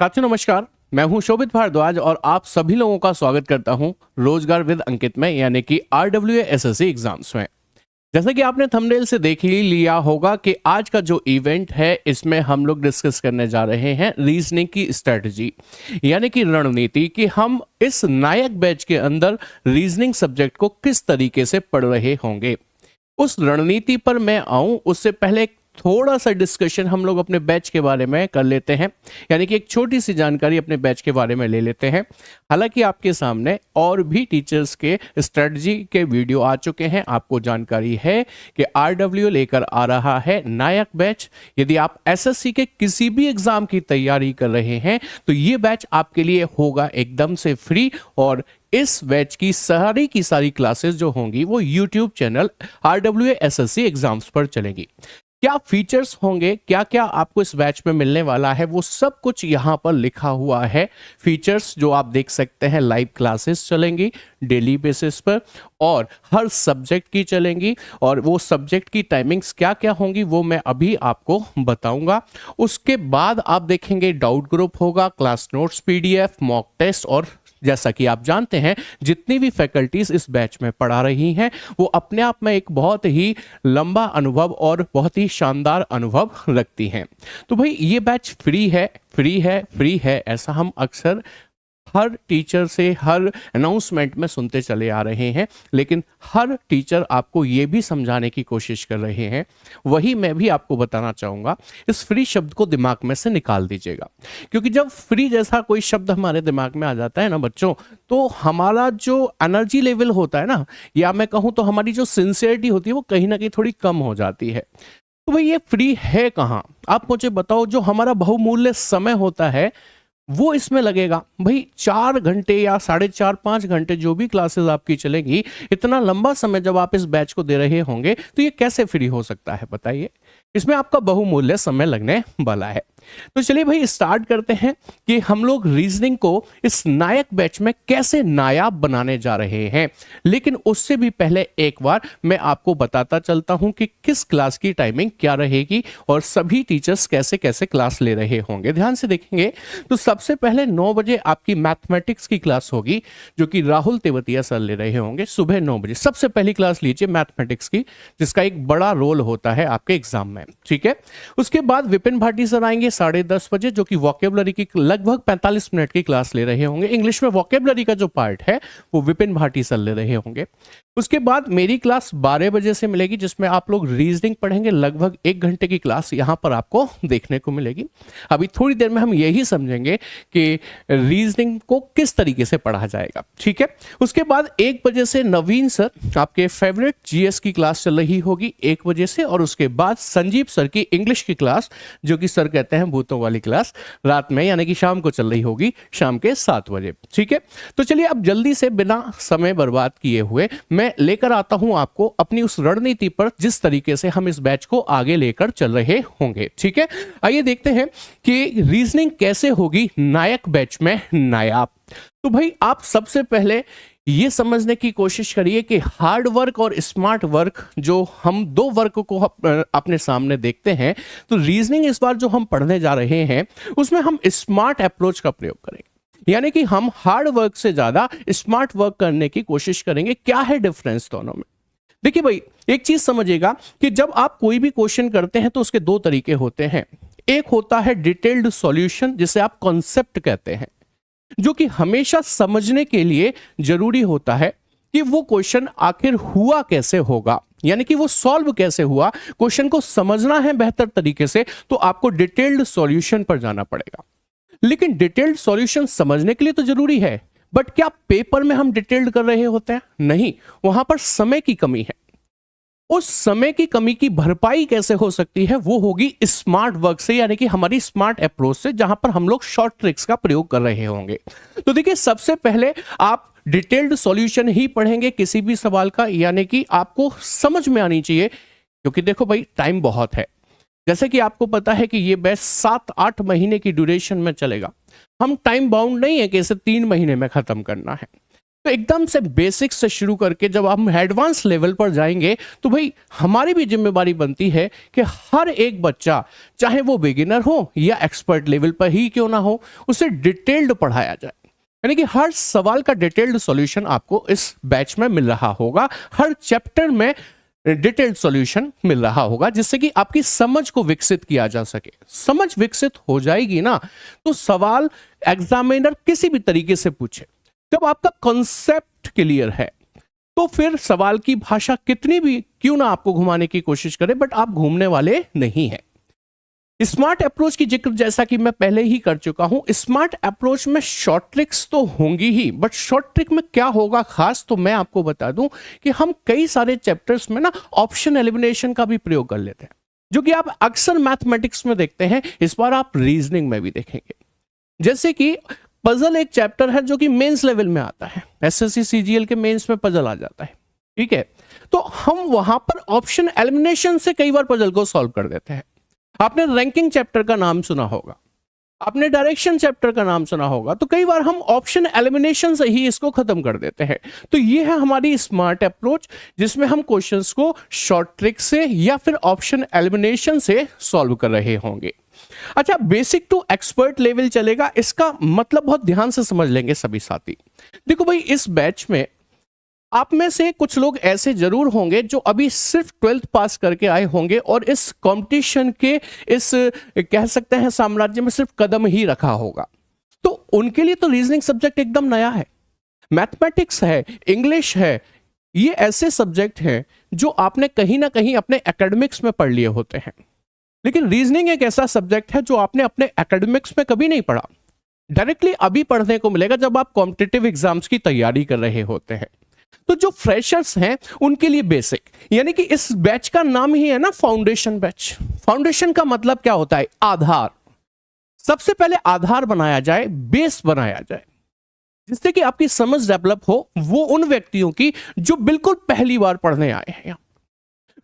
साथियों नमस्कार। मैं हूं शोभित भारद्वाज और आप सभी लोगों का स्वागत करता हूं रोजगार विद अंकित में, यानी कि RWA SSC एग्जाम्स में। जैसा कि आपने थंबनेल से देख ही लिया होगा कि आज का जो इवेंट है इसमें हम लोग डिस्कस करने जा रहे हैं रीजनिंग की स्ट्रेटजी, यानी कि रणनीति कि हम इस नायक बैच के अंदर रीजनिंग सब्जेक्ट को किस तरीके से पढ़ रहे होंगे। उस रणनीति पर मैं आऊं उससे पहले थोड़ा सा डिस्कशन हम लोग अपने बैच के बारे में कर लेते हैं, यानी कि एक छोटी सी जानकारी अपने बैच के बारे में ले लेते हैं। हालांकि आपके सामने और भी टीचर्स के स्ट्रेटजी के वीडियो आ चुके हैं, आपको जानकारी है कि RWA लेकर आ रहा है नायक बैच। यदि आप SSC के किसी भी एग्जाम की तैयारी कर रहे हैं तो ये बैच आपके लिए होगा एकदम से फ्री, और इस बैच की सारी क्लासेस जो होंगी वो YouTube channel RWA SSC exams पर चलेंगी। क्या फीचर्स होंगे, क्या क्या आपको इस बैच में मिलने वाला है, वो सब कुछ यहाँ पर लिखा हुआ है। फीचर्स जो आप देख सकते हैं, लाइव क्लासेस चलेंगी डेली बेसिस पर और हर सब्जेक्ट की चलेंगी, और वो सब्जेक्ट की टाइमिंग्स क्या क्या होंगी वो मैं अभी आपको बताऊंगा। उसके बाद आप देखेंगे डाउट ग्रुप होगा, class notes PDF, mock test, और जैसा कि आप जानते हैं जितनी भी फैकल्टीज इस बैच में पढ़ा रही हैं वो अपने आप में एक बहुत ही लंबा अनुभव और बहुत ही शानदार अनुभव रखती हैं। तो भाई ये बैच फ्री है ऐसा हम अक्सर हर टीचर से हर अनाउंसमेंट में सुनते चले आ रहे हैं, लेकिन हर टीचर आपको ये भी समझाने की कोशिश कर रहे हैं। वही मैं भी आपको बताना चाहूँगा, इस फ्री शब्द को दिमाग में से निकाल दीजिएगा, क्योंकि जब फ्री जैसा कोई शब्द हमारे दिमाग में आ जाता है ना बच्चों, तो हमारा जो एनर्जी लेवल होता है ना, या मैं कहूँ तो हमारी जो सिंसियरिटी होती है वो कहीं ना कहीं थोड़ी कम हो जाती है। तो भाई ये फ्री है कहाँ, आप मुझे बताओ। जो हमारा बहुमूल्य समय होता है वो इसमें लगेगा। भाई 4 घंटे या 4.5-5 घंटे जो भी क्लासेस आपकी चलेंगी, इतना लंबा समय जब आप इस बैच को दे रहे होंगे तो ये कैसे फ्री हो सकता है बताइए। इसमें आपका बहुमूल्य समय लगने वाला है। तो चलिए भाई स्टार्ट करते हैं कि हम लोग रीजनिंग को इस नायक बैच में कैसे नायाब बनाने जा रहे हैं। लेकिन उससे भी पहले एक बार मैं आपको बताता चलता हूं कि किस क्लास की टाइमिंग क्या रहेगी और सभी टीचर्स कैसे कैसे क्लास ले रहे होंगे। ध्यान से देखेंगे तो सबसे पहले 9 बजे आपकी मैथमेटिक्स की क्लास होगी, जो कि राहुल तेवतिया सर ले रहे होंगे। सुबह 9 बजे सबसे पहली क्लास लीजिए मैथमेटिक्स की, जिसका एक बड़ा रोल होता है आपके एग्जाम में, ठीक है। उसके बाद विपिन भाटी सर आएंगे 10:30 बजे, जो कि वोकेबलरी की लगभग 45 मिनट की क्लास ले रहे होंगे। इंग्लिश में वोकेबलरी का जो पार्ट है वो विपिन भाटी सर ले रहे होंगे। उसके बाद मेरी क्लास 12 बजे से मिलेगी, जिसमें आप लोग रीजनिंग पढ़ेंगे। लगभग 1 घंटे की क्लास यहां पर आपको देखने को मिलेगी। अभी थोड़ी देर में हम यही समझेंगे कि रीजनिंग को किस तरीके से पढ़ा जाएगा, ठीक है। उसके बाद 1 बजे से नवीन सर आपके फेवरेट GS की क्लास चल रही होगी 1 बजे से, और उसके बाद संजीव सर की इंग्लिश की क्लास, जो कि सर कहते हैं भूतों वाली क्लास, रात में यानी कि शाम को चल रही होगी शाम के 7 बजे, ठीक है। तो चलिए अब जल्दी से बिना समय बर्बाद किए हुए मैं लेकर आता हूं आपको अपनी उस रणनीति पर, जिस तरीके से हम इस बैच को आगे लेकर चल रहे होंगे, ठीक है। आइए देखते हैं कि रीजनिंग कैसे होगी नायक बैच में नायाब। तो भाई आप सबसे पहले ये समझने की कोशिश करिए कि हार्ड वर्क और स्मार्ट वर्क, जो हम 2 वर्क को अपने सामने देखते हैं, तो रीजनिंग इस बार जो हम पढ़ने जा रहे हैं उसमें हम स्मार्ट अप्रोच का प्रयोग करेंगे, यानी कि हम हार्ड वर्क से ज्यादा स्मार्ट वर्क करने की कोशिश करेंगे। क्या है डिफरेंस दोनों में? देखिए भाई एक चीज समझिएगा कि जब आप कोई भी क्वेश्चन करते हैं तो उसके 2 तरीके होते हैं। एक होता है डिटेल्ड सॉल्यूशन, जिसे आप कॉन्सेप्ट कहते हैं, जो कि हमेशा समझने के लिए जरूरी होता है कि वो क्वेश्चन आखिर हुआ कैसे होगा, यानी कि वो सॉल्व कैसे हुआ। क्वेश्चन को समझना है बेहतर तरीके से तो आपको डिटेल्ड सॉल्यूशन पर जाना पड़ेगा। लेकिन डिटेल्ड सॉल्यूशन समझने के लिए तो जरूरी है, बट क्या पेपर में हम डिटेल्ड कर रहे होते हैं? नहीं, वहां पर समय की कमी है। उस समय की कमी की भरपाई कैसे हो सकती है? वो होगी स्मार्ट वर्क से, यानी कि हमारी स्मार्ट अप्रोच से, जहां पर हम लोग शॉर्ट ट्रिक्स का प्रयोग कर रहे होंगे। तो देखिए सबसे पहले आप डिटेल्ड सॉल्यूशन ही पढ़ेंगे किसी भी सवाल का, यानी कि आपको समझ में आनी चाहिए, क्योंकि देखो भाई टाइम बहुत है। जैसे कि आपको पता है कि ये बैच 7-8 महीने की ड्यूरेशन में चलेगा। हम टाइम बाउंड नहीं है कि इसे 3 महीने में खत्म करना है। तो एकदम से बेसिक से शुरू करके जब हम एडवांस लेवल पर जाएंगे तो भाई हमारी भी जिम्मेदारी बनती है कि हर एक बच्चा, चाहे वो बिगिनर हो या एक्सपर्ट लेवल पर ही क्यों ना हो, उसे डिटेल्ड पढ़ाया जाए। यानी कि हर सवाल का डिटेल्ड सॉल्यूशन आपको इस बैच में मिल रहा होगा, हर चैप्टर में डिटेल्ड सॉल्यूशन मिल रहा होगा, जिससे कि आपकी समझ को विकसित किया जा सके। समझ विकसित हो जाएगी ना तो सवाल एग्जामिनर किसी भी तरीके से पूछे, जब आपका कॉन्सेप्ट क्लियर है तो फिर सवाल की भाषा कितनी भी क्यों ना आपको घुमाने की कोशिश करे, बट आप घूमने वाले नहीं हैं। स्मार्ट अप्रोच की जिक्र जैसा कि मैं पहले ही कर चुका हूं, स्मार्ट अप्रोच में शॉर्ट ट्रिक्स तो होंगी ही, बट शॉर्ट ट्रिक में क्या होगा खास, तो मैं आपको बता दूं कि हम कई सारे चैप्टर्स में ना ऑप्शन एलिमिनेशन का भी प्रयोग कर लेते हैं, जो कि आप अक्सर मैथमेटिक्स में देखते हैं, इस बार आप रीजनिंग में भी देखेंगे। जैसे कि पजल एक चैप्टर है जो कि मेंस लेवल में आता है, एसएससी सीजीएल के मेंस में पजल आ जाता है, ठीक है। तो हम वहां पर ऑप्शन एलिमिनेशन से कई बार पजल को सॉल्व कर देते हैं। आपने रैंकिंग चैप्टर का नाम सुना होगा, आपने डायरेक्शन चैप्टर का नाम सुना होगा, तो कई बार हम ऑप्शन एलिमिनेशन से ही इसको खत्म कर देते हैं। तो ये है हमारी स्मार्ट अप्रोच, जिसमें हम क्वेश्चंस को शॉर्ट ट्रिक से या फिर ऑप्शन एलिमिनेशन से सॉल्व कर रहे होंगे। अच्छा, बेसिक टू एक्सपर्ट लेवल चलेगा, इसका मतलब बहुत ध्यान से समझ लेंगे सभी साथी। देखो भाई, इस बैच में आप में से कुछ लोग ऐसे जरूर होंगे जो अभी सिर्फ 12th पास करके आए होंगे और इस कंपटीशन के इस कह सकते हैं साम्राज्य में सिर्फ कदम ही रखा होगा। तो उनके लिए तो रीजनिंग सब्जेक्ट एकदम नया है, मैथमेटिक्स है, इंग्लिश है, ये ऐसे सब्जेक्ट हैं जो आपने कहीं ना कहीं अपने एकेडमिक्स में पढ़ लिए होते हैं। लेकिन रीजनिंग एक ऐसा सब्जेक्ट है जो आपने अपने एकेडमिक्स में कभी नहीं पढ़ा, डायरेक्टली अभी पढ़ने को मिलेगा जब आप कॉम्पिटिटिव एग्जाम्स की तैयारी कर रहे होते हैं। तो जो फ्रेशर्स हैं उनके लिए बेसिक, यानी कि इस बैच का नाम ही है ना फाउंडेशन बैच। फाउंडेशन का मतलब क्या होता है? आधार। सबसे पहले आधार बनाया जाए, बेस बनाया जाए, जिससे कि आपकी समझ डेवलप हो, वो उन व्यक्तियों की जो बिल्कुल पहली बार पढ़ने आए हैं।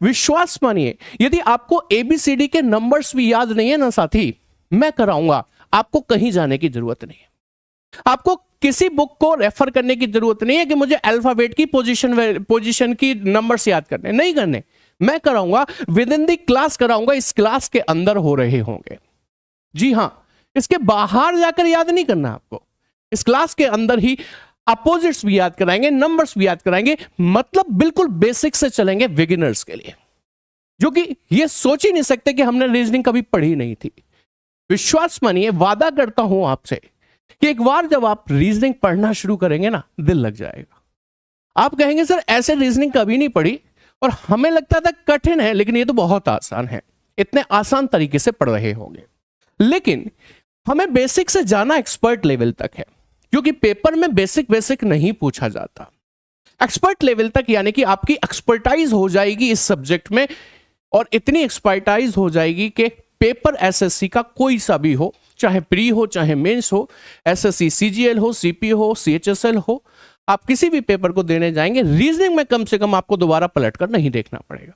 विश्वास मानिए, यदि आपको एबीसीडी के नंबर्स भी याद नहीं है ना साथी, मैं कराऊंगा, आपको कहीं जाने की जरूरत नहीं है। आपको किसी बुक को रेफर करने की जरूरत नहीं है कि मुझे अल्फाबेट की पोजीशन की नंबर्स याद करने, नहीं करने, मैं कराऊंगा, विद इन द क्लास कराऊंगा, इस क्लास के अंदर हो रहे होंगे। जी हां, इसके बाहर जाकर याद नहीं करना आपको, इस क्लास के अंदर ही अपोजिट्स भी याद कराएंगे, नंबर्स भी याद कराएंगे, मतलब बिल्कुल बेसिक से चलेंगे बिगिनर्स के लिए, जो कि ये सोच ही नहीं सकते कि हमने रीजनिंग कभी पढ़ी नहीं थी। विश्वास मानिए, वादा करता हूं आपसे कि एक बार जब आप रीजनिंग पढ़ना शुरू करेंगे ना, दिल लग जाएगा। आप कहेंगे सर ऐसे रीजनिंग कभी नहीं पढ़ी और हमें लगता था कठिन है, लेकिन ये तो बहुत आसान है, इतने आसान तरीके से पढ़ रहे होंगे। लेकिन हमें बेसिक से जाना एक्सपर्ट लेवल तक है, क्योंकि पेपर में बेसिक बेसिक नहीं पूछा जाता। एक्सपर्ट लेवल तक यानी कि आपकी एक्सपर्टाइज हो जाएगी इस सब्जेक्ट में, और इतनी एक्सपर्टाइज हो जाएगी कि पेपर एसएससी का कोई सा भी हो, चाहे प्री हो चाहे मेंस हो, एसएससी सीजीएल हो, सीपी हो, सीएचएसएल हो, आप किसी भी पेपर को देने जाएंगे, रीजनिंग में कम से कम आपको दोबारा पलटकर नहीं देखना पड़ेगा।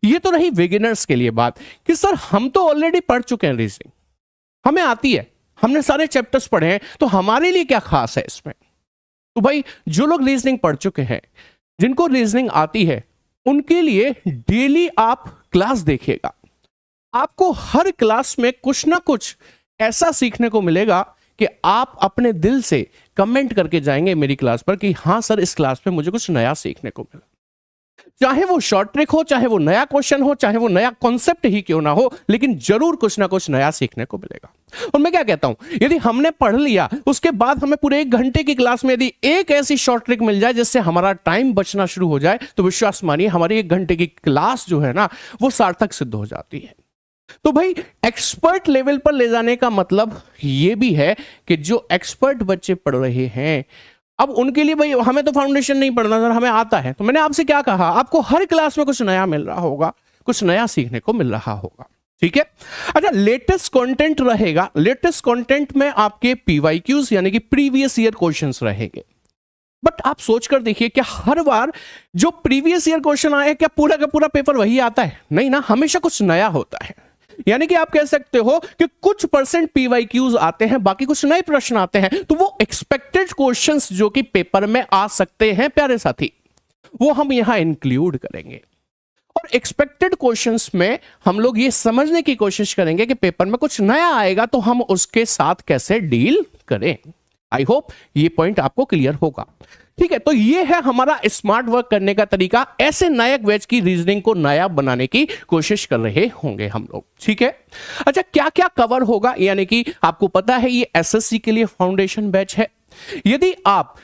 ये तो रही बिगिनर्स के लिए बात कि सर हम तो ऑलरेडी पढ़ चुके हैं रीजनिंग, हमें आती है, हमने सारे चैप्टर्स पढ़े हैं, तो हमारे लिए क्या खास है इसमें? तो भाई, जो लोग रीजनिंग पढ़ चुके हैं, जिनको रीजनिंग आती है, उनके लिए डेली आप क्लास देखिएगा। आपको हर क्लास में कुछ ना कुछ ऐसा सीखने को मिलेगा कि आप अपने दिल से कमेंट करके जाएंगे मेरी क्लास पर कि हाँ सर, इस क्लास में मुझे कुछ नया सीखने को मिला। चाहे वो शॉर्ट ट्रिक हो, चाहे वो नया क्वेश्चन हो, चाहे वो नया कॉन्सेप्ट ही क्यों ना हो, लेकिन जरूर कुछ ना कुछ नया सीखने को मिलेगा। और मैं क्या कहता हूं, यदि हमने पढ़ लिया, उसके बाद हमें पूरे 1 घंटे की क्लास में यदि एक ऐसी शॉर्ट ट्रिक मिल जाए जिससे हमारा टाइम बचना शुरू हो जाए, तो विश्वास मानिए हमारी 1 घंटे की क्लास जो है ना, वो सार्थक सिद्ध हो जाती है। तो भाई, एक्सपर्ट लेवल पर ले जाने का मतलब ये भी है कि जो एक्सपर्ट बच्चे पढ़ रहे हैं, अब उनके लिए भाई हमें तो फाउंडेशन नहीं पढ़ना सर, हमें आता है। तो मैंने आपसे क्या कहा, आपको हर क्लास में कुछ नया मिल रहा होगा, कुछ नया सीखने को मिल रहा होगा, ठीक है। अच्छा, लेटेस्ट कंटेंट रहेगा। लेटेस्ट कंटेंट में आपके पीवाईक्यूज यानी कि प्रीवियस ईयर क्वेश्चंस रहेंगे। बट आप सोचकर देखिए, क्या हर बार जो प्रीवियस ईयर क्वेश्चन आए, क्या पूरा का पूरा पेपर वही आता है? नहीं ना, हमेशा कुछ नया होता है। यानी कि आप कह सकते हो कि कुछ परसेंट पीवाईक्यूज आते हैं, बाकी कुछ नए प्रश्न आते हैं, तो वो एक्सपेक्टेड क्वेश्चंस जो कि पेपर में आ सकते हैं प्यारे साथी, वो हम यहां इंक्लूड करेंगे। और एक्सपेक्टेड क्वेश्चंस में हम लोग ये समझने की कोशिश करेंगे कि पेपर में कुछ नया आएगा तो हम उसके साथ कैसे डील करें। आई होप ये पॉइंट आपको क्लियर होगा। ठीक है, तो ये है हमारा स्मार्ट वर्क करने का तरीका। ऐसे नायक बैच की रीजनिंग को नया बनाने की कोशिश कर रहे होंगे हम लोग। ठीक है, अच्छा क्या क्या कवर होगा, यानी कि आपको पता है ये एसएससी के लिए फाउंडेशन बैच है। यदि आप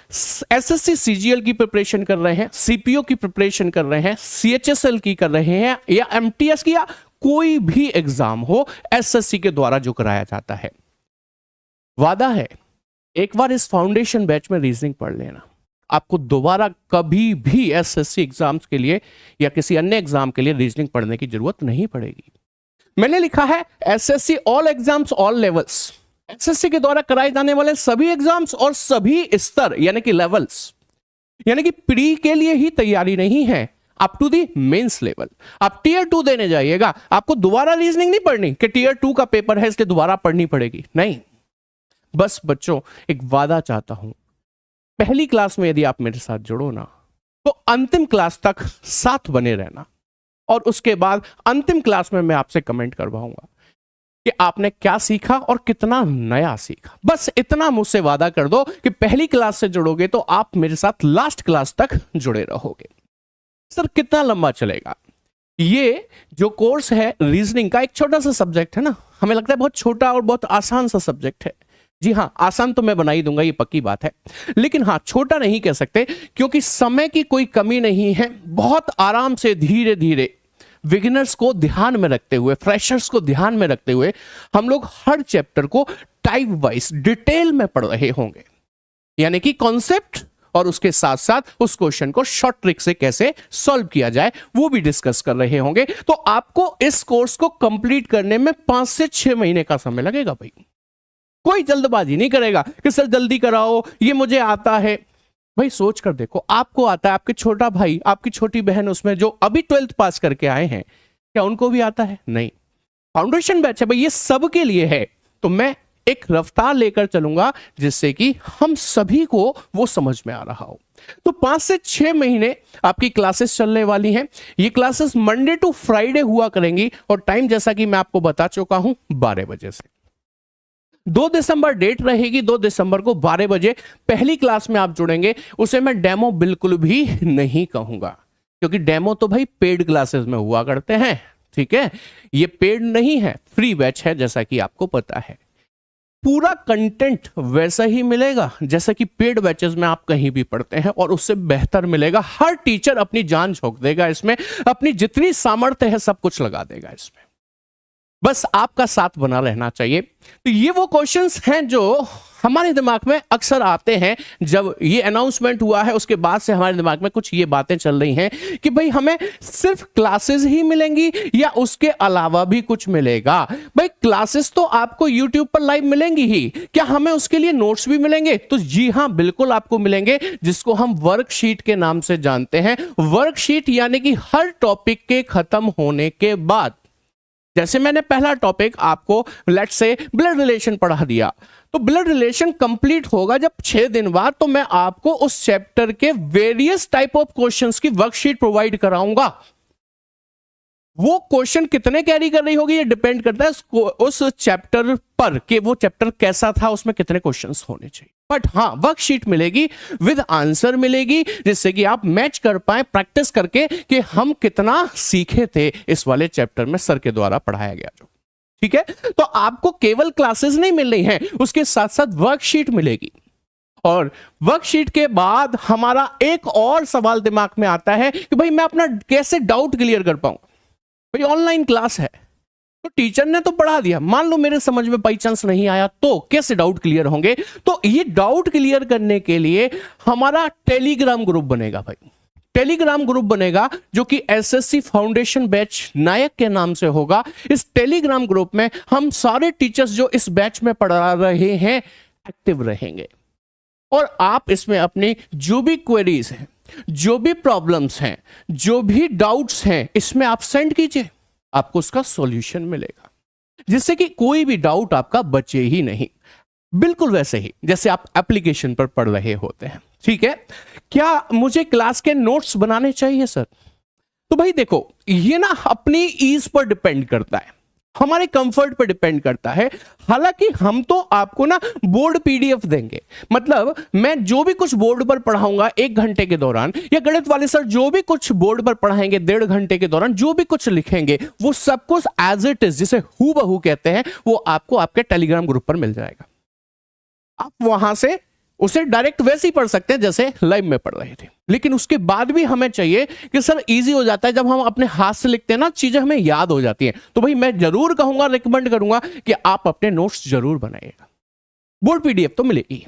एसएससी सीजीएल की प्रिपरेशन कर रहे हैं, सीपीओ की प्रिपरेशन कर रहे हैं, सीएचएसएल की कर रहे हैं, या एमटीएस की, या कोई भी एग्जाम हो एसएससी के द्वारा जो कराया जाता है, वादा है एक बार इस फाउंडेशन बैच में रीजनिंग पढ़ लेना, आपको दोबारा कभी भी एसएससी एग्जाम्स के लिए या किसी अन्य एग्जाम के लिए रीजनिंग पढ़ने की जरूरत नहीं पड़ेगी। मैंने लिखा है SSC all exams all levels, SSC के द्वारा कराए जाने वाले सभी एग्जाम्स और सभी स्तर यानी कि लेवल्स, यानी कि प्री के लिए ही तैयारी नहीं है, up to the mains level. आप टीयर 2 देने जाइएगा, आपको दोबारा रीजनिंग नहीं पढ़नी कि टीयर 2 का पेपर है इसलिए दोबारा पढ़नी पड़ेगी, नहीं। बस बच्चों एक वादा चाहता हूं, पहली क्लास में यदि आप मेरे साथ जुड़ो ना तो अंतिम क्लास तक साथ बने रहना, और उसके बाद अंतिम क्लास में मैं आपसे कमेंट करवाऊंगा कि आपने क्या सीखा और कितना नया सीखा। बस इतना मुझसे वादा कर दो कि पहली क्लास से जुड़ोगे तो आप मेरे साथ लास्ट क्लास तक जुड़े रहोगे। सर कितना लंबा चलेगा? ये जो कोर्स है रीजनिंग का, एक छोटा सा सब्जेक्ट है ना, हमें लगता है बहुत छोटा और बहुत आसान सा सब्जेक्ट है। जी हाँ, आसान तो मैं बना ही दूंगा, ये पक्की बात है, लेकिन हाँ छोटा नहीं कह सकते क्योंकि समय की कोई कमी नहीं है। बहुत आराम से धीरे धीरे बिगिनर्स को ध्यान में रखते हुए, फ्रेशर्स को ध्यान में रखते हुए हम लोग हर चैप्टर को टाइप वाइज डिटेल में पढ़ रहे होंगे, यानी कि कॉन्सेप्ट और उसके साथ साथ उस क्वेश्चन को शॉर्ट ट्रिक से कैसे सॉल्व किया जाए वो भी डिस्कस कर रहे होंगे। तो आपको इस कोर्स को कंप्लीट करने में 5 से 6 महीने का समय लगेगा भाई। कोई जल्दबाजी नहीं करेगा कि सर जल्दी कराओ, ये मुझे आता है। भाई सोच कर देखो, आपको आता है, आपके छोटा भाई, आपकी छोटी बहन उसमें जो अभी 12th पास करके आए हैं, क्या उनको भी आता है? नहीं। फाउंडेशन बैच है भाई, ये सबके लिए है। तो मैं एक रफ्तार लेकर चलूंगा जिससे कि हम सभी को वो समझ में आ रहा हो। तो 5 से 6 महीने आपकी क्लासेस चलने वाली हैं। ये क्लासेस मंडे टू फ्राइडे हुआ करेंगी और टाइम जैसा कि मैं आपको बता चुका हूं 12 बजे से। 2 दिसंबर डेट रहेगी, 2 दिसंबर को 12 बजे पहली क्लास में आप जुड़ेंगे। उसे मैं डेमो बिल्कुल भी नहीं कहूंगा क्योंकि डेमो तो भाई पेड क्लासेस में हुआ करते हैं। ठीक है, ये पेड नहीं है, फ्री बैच है जैसा कि आपको पता है। पूरा कंटेंट वैसा ही मिलेगा जैसा कि पेड बैचेस में आप कहीं भी पढ़ते हैं और उससे बेहतर मिलेगा। हर टीचर अपनी जान झोंक देगा इसमें, अपनी जितनी सामर्थ्य है सब कुछ लगा देगा इसमें। बस आपका साथ बना रहना चाहिए। तो ये वो क्वेश्चंस हैं जो हमारे दिमाग में अक्सर आते हैं। जब ये अनाउंसमेंट हुआ है उसके बाद से हमारे दिमाग में कुछ ये बातें चल रही हैं कि भाई हमें सिर्फ क्लासेस ही मिलेंगी या उसके अलावा भी कुछ मिलेगा। भाई क्लासेस तो आपको YouTube पर लाइव मिलेंगी ही, क्या हमें उसके लिए नोट्स भी मिलेंगे? तो जी हाँ, बिल्कुल आपको मिलेंगे, जिसको हम वर्कशीट के नाम से जानते हैं। वर्कशीट यानी कि हर टॉपिक के खत्म होने के बाद, जैसे मैंने पहला टॉपिक आपको लेट्स से ब्लड रिलेशन पढ़ा दिया, तो ब्लड रिलेशन कंप्लीट होगा जब 6 दिन बाद, तो मैं आपको उस चैप्टर के वेरियस टाइप ऑफ क्वेश्चंस की वर्कशीट प्रोवाइड कराऊंगा। वो क्वेश्चन कितने कैरी कर रही होगी ये डिपेंड करता है उस चैप्टर पर कि वो चैप्टर कैसा था, उसमें कितने क्वेश्चंस होने चाहिए। बट हाँ, वर्कशीट मिलेगी, विद आंसर मिलेगी, जिससे कि आप मैच कर पाए प्रैक्टिस करके कि हम कितना सीखे थे इस वाले चैप्टर में सर के द्वारा पढ़ाया गया जो। ठीक है, तो आपको केवल क्लासेस नहीं मिल रही हैं, उसके साथ साथ वर्कशीट मिलेगी। और वर्कशीट के बाद हमारा एक और सवाल दिमाग में आता है कि भाई मैं अपना कैसे डाउट क्लियर कर पाऊं। भाई ऑनलाइन क्लास है तो टीचर ने तो पढ़ा दिया, मान लो मेरे समझ में बाई चांस नहीं आया तो कैसे डाउट क्लियर होंगे? तो ये डाउट क्लियर करने के लिए हमारा टेलीग्राम ग्रुप बनेगा भाई। टेलीग्राम ग्रुप बनेगा जो कि एसएससी फाउंडेशन बैच नायक के नाम से होगा। इस टेलीग्राम ग्रुप में हम सारे टीचर्स जो इस बैच में पढ़ा रहे हैं एक्टिव रहेंगे और आप इसमें अपनी जो भी क्वेरीज हैं, जो भी प्रॉब्लम्स हैं, जो भी डाउट्स हैं, इसमें आप सेंड कीजिए, आपको उसका सॉल्यूशन मिलेगा। जिससे कि कोई भी डाउट आपका बचे ही नहीं। बिल्कुल वैसे ही जैसे आप एप्लीकेशन पर पढ़ रहे होते हैं, ठीक है। क्या मुझे क्लास के नोट्स बनाने चाहिए सर? तो भाई देखो, ये ना अपनी ईज पर डिपेंड करता है, हमारे कंफर्ट पर डिपेंड करता है। हालांकि हम तो आपको ना बोर्ड पीडीएफ देंगे, मतलब मैं जो भी कुछ बोर्ड पर पढ़ाऊंगा 1 घंटे के दौरान, या गणित वाले सर जो भी कुछ बोर्ड पर पढ़ाएंगे 1.5 घंटे के दौरान, जो भी कुछ लिखेंगे वो सब कुछ एज इट इज, जिसे हूबहू कहते हैं, वो आपको आपके टेलीग्राम ग्रुप पर मिल जाएगा। आप वहां से उसे डायरेक्ट वैसे ही पढ़ सकते हैं जैसे लाइव में पढ़ रहे थे। लेकिन उसके बाद भी हमें चाहिए कि सर इजी हो जाता है जब हम अपने हाथ से लिखते हैं ना, चीजें हमें याद हो जाती हैं। तो भाई मैं जरूर कहूंगा, रिकमेंड करूंगा कि आप अपने नोट्स जरूर बनाइएगा। बोर्ड पीडीएफ तो मिलेगी।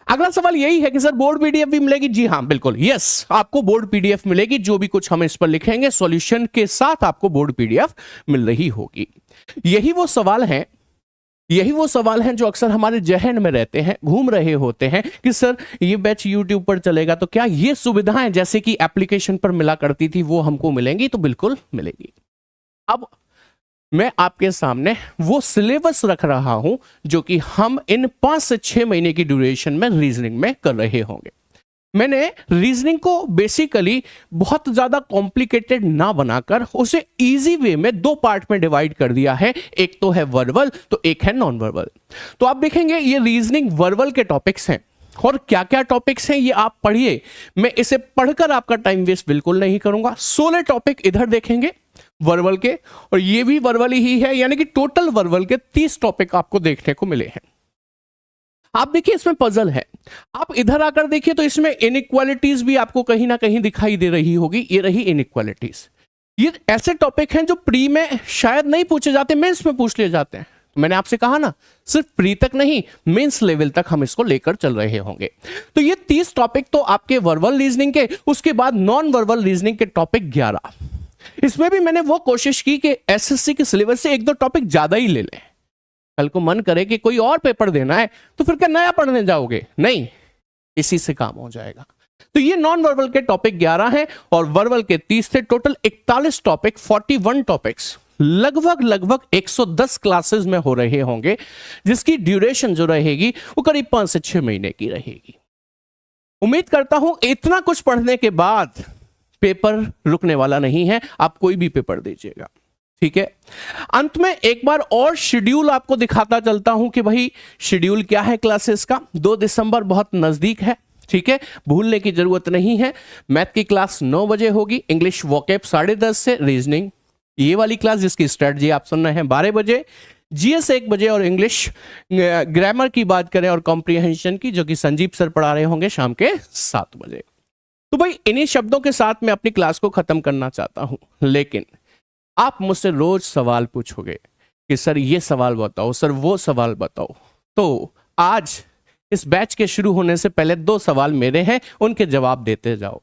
अगला सवाल यही है कि सर बोर्ड पीडीएफ भी मिलेगी? जी हां बिल्कुल, यस, आपको बोर्ड पीडीएफ मिलेगी। जो भी कुछ हम इस पर लिखेंगे सॉल्यूशन के साथ आपको बोर्ड पीडीएफ मिल रही होगी। यही वो सवाल हैं जो अक्सर हमारे जहन में रहते हैं, घूम रहे होते हैं कि सर ये बैच यूट्यूब पर चलेगा तो क्या ये सुविधाएं जैसे कि एप्लीकेशन पर मिला करती थी वो हमको मिलेंगी? तो बिल्कुल मिलेगी। अब मैं आपके सामने वो सिलेबस रख रहा हूं जो कि हम इन 5 से 6 महीने की ड्यूरेशन में रीजनिंग में कर रहे होंगे। मैंने रीजनिंग को बेसिकली बहुत ज्यादा कॉम्प्लिकेटेड ना बनाकर उसे इजी वे में 2 पार्ट में डिवाइड कर दिया है। एक तो है वर्बल, तो एक है नॉन वर्बल। तो आप देखेंगे ये रीजनिंग वर्बल के टॉपिक्स हैं, और क्या क्या टॉपिक्स हैं ये आप पढ़िए। मैं इसे पढ़कर आपका टाइम वेस्ट बिल्कुल नहीं करूंगा। 16 टॉपिक इधर देखेंगे वर्बल के, और ये भी वर्बल ही है, यानी कि टोटल वर्बल के 30 टॉपिक आपको देखने को मिले हैं। आप देखिए इसमें पजल है, आप इधर आकर देखिए तो इसमें इनइक्वालिटीज भी आपको कहीं ना कहीं दिखाई दे रही होगी। ये रही इनइक्वालिटीज। ये ऐसे टॉपिक हैं जो प्री में शायद नहीं पूछे जाते, मेंस में पूछ लिए जाते हैं। मैंने आपसे कहा ना, सिर्फ प्री तक नहीं, मेंस लेवल तक हम इसको लेकर चल रहे होंगे। तो ये 30 टॉपिक तो आपके वर्बल रीजनिंग के, उसके बाद नॉन वर्बल रीजनिंग के टॉपिक 11। इसमें भी मैंने वो कोशिश की कि एसएससी के सिलेबस से 1-2 टॉपिक ज्यादा ही ले लें। कल को मन करे कि कोई और पेपर देना है तो फिर क्या नया पढ़ने जाओगे? नहीं, इसी से काम हो जाएगा। तो ये नॉन वर्बल के टॉपिक 11 हैं और वर्बल के 30 थे। टोटल 41 टॉपिक, 41 टॉपिक्स, लगभग 110 क्लासेस में हो रहे होंगे, जिसकी ड्यूरेशन जो रहेगी वो करीब 5 से 6 महीने की रहेगी। उम्मीद करता हूं इतना कुछ पढ़ने के बाद पेपर रुकने वाला नहीं है, आप कोई भी पेपर दीजिएगा, ठीक है। अंत में एक बार और शेड्यूल आपको दिखाता चलता हूं कि भाई शेड्यूल क्या है क्लासेस का। 2 दिसंबर बहुत नजदीक है, ठीक है, भूलने की जरूरत नहीं है। मैथ की क्लास 9 बजे होगी, इंग्लिश वोकैब 10:30 से, रीजनिंग ये वाली क्लास जिसकी स्ट्रेटजी आप सुन रहे हैं 12 बजे, जीएस 1 बजे, और इंग्लिश ग्रामर की बात करें और कॉम्प्रिहेंशन की जो कि संजीव सर पढ़ा रहे होंगे शाम के 7 बजे। तो भाई इन्हीं शब्दों के साथ मैं अपनी क्लास को खत्म करना चाहता हूं, लेकिन आप मुझसे रोज सवाल पूछोगे कि सर ये सवाल बताओ, सर वो सवाल बताओ। तो आज इस बैच के शुरू होने से पहले 2 सवाल मेरे हैं, उनके जवाब देते जाओ।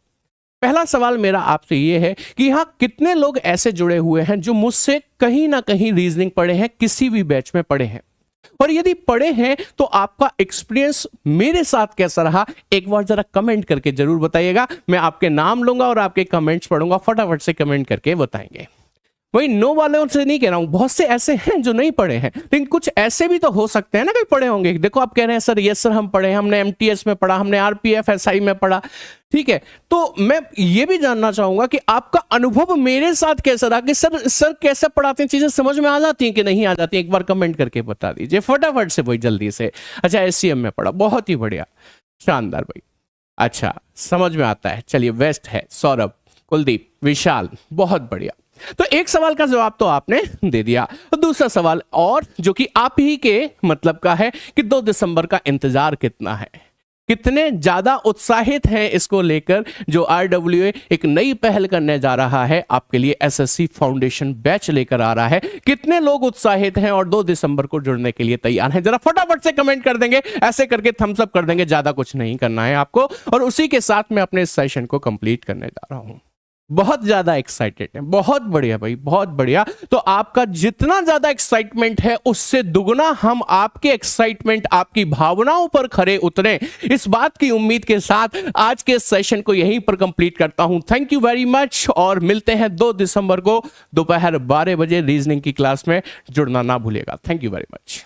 पहला सवाल मेरा आपसे ये है कि यहां कितने लोग ऐसे जुड़े हुए हैं जो मुझसे कहीं ना कहीं रीजनिंग पढ़े हैं, किसी भी बैच में पढ़े हैं, और यदि पढ़े हैं तो आपका एक्सपीरियंस मेरे साथ कैसा रहा एक बार जरा कमेंट करके जरूर बताइएगा। मैं आपके नाम लूंगा और आपके कमेंट्स पढ़ूंगा, फटाफट से कमेंट करके बताएंगे। वही नो वालों से नहीं कह रहा हूं, बहुत से ऐसे हैं जो नहीं पढ़े हैं, लेकिन कुछ ऐसे भी तो हो सकते हैं ना कि पढ़े होंगे। देखो आप कह रहे हैं सर यस सर हम पढ़े, हमने एमटीएस में पढ़ा, हमने आरपीएफ एसआई में पढ़ा, ठीक है। तो मैं ये भी जानना चाहूंगा कि आपका अनुभव मेरे साथ कैसा रहा, कि सर कैसे पढ़ाते हैं, चीजें समझ में आ जाती हैं कि नहीं आ जाती, एक बार कमेंट करके बता दीजिए फटाफट से, वही जल्दी से। अच्छा एससीएम में पढ़ा, बहुत ही बढ़िया, शानदार भाई, अच्छा समझ में आता है। चलिए वेस्ट है, सौरभ, कुलदीप, विशाल, बहुत बढ़िया। तो एक सवाल का जवाब तो आपने दे दिया। तो दूसरा सवाल और जो कि आप ही के मतलब का है कि 2 दिसंबर का इंतजार कितना है, कितने ज्यादा उत्साहित हैं इसको लेकर जो आरडब्ल्यूए एक नई पहल करने जा रहा है, आपके लिए एसएससी फाउंडेशन बैच लेकर आ रहा है। कितने लोग उत्साहित हैं और 2 दिसंबर को जुड़ने के लिए तैयार हैं, जरा फटाफट से कमेंट कर देंगे, ऐसे करके थम्स अप कर देंगे, ज्यादा कुछ नहीं करना है आपको। और उसी के साथ मैं अपने इस सेशन को कंप्लीट करने जा रहा हूं। बहुत ज्यादा एक्साइटेड है। बहुत बढ़िया भाई, बहुत बढ़िया। तो आपका जितना ज्यादा एक्साइटमेंट है उससे दुगना हम आपके एक्साइटमेंट, आपकी भावनाओं पर खरे उतरे, इस बात की उम्मीद के साथ आज के सेशन को यहीं पर कंप्लीट करता हूं। थैंक यू वेरी मच और मिलते हैं 2 दिसंबर को दोपहर 12 बजे रीजनिंग की क्लास में। जुड़ना ना भूलिएगा। Thank you very much.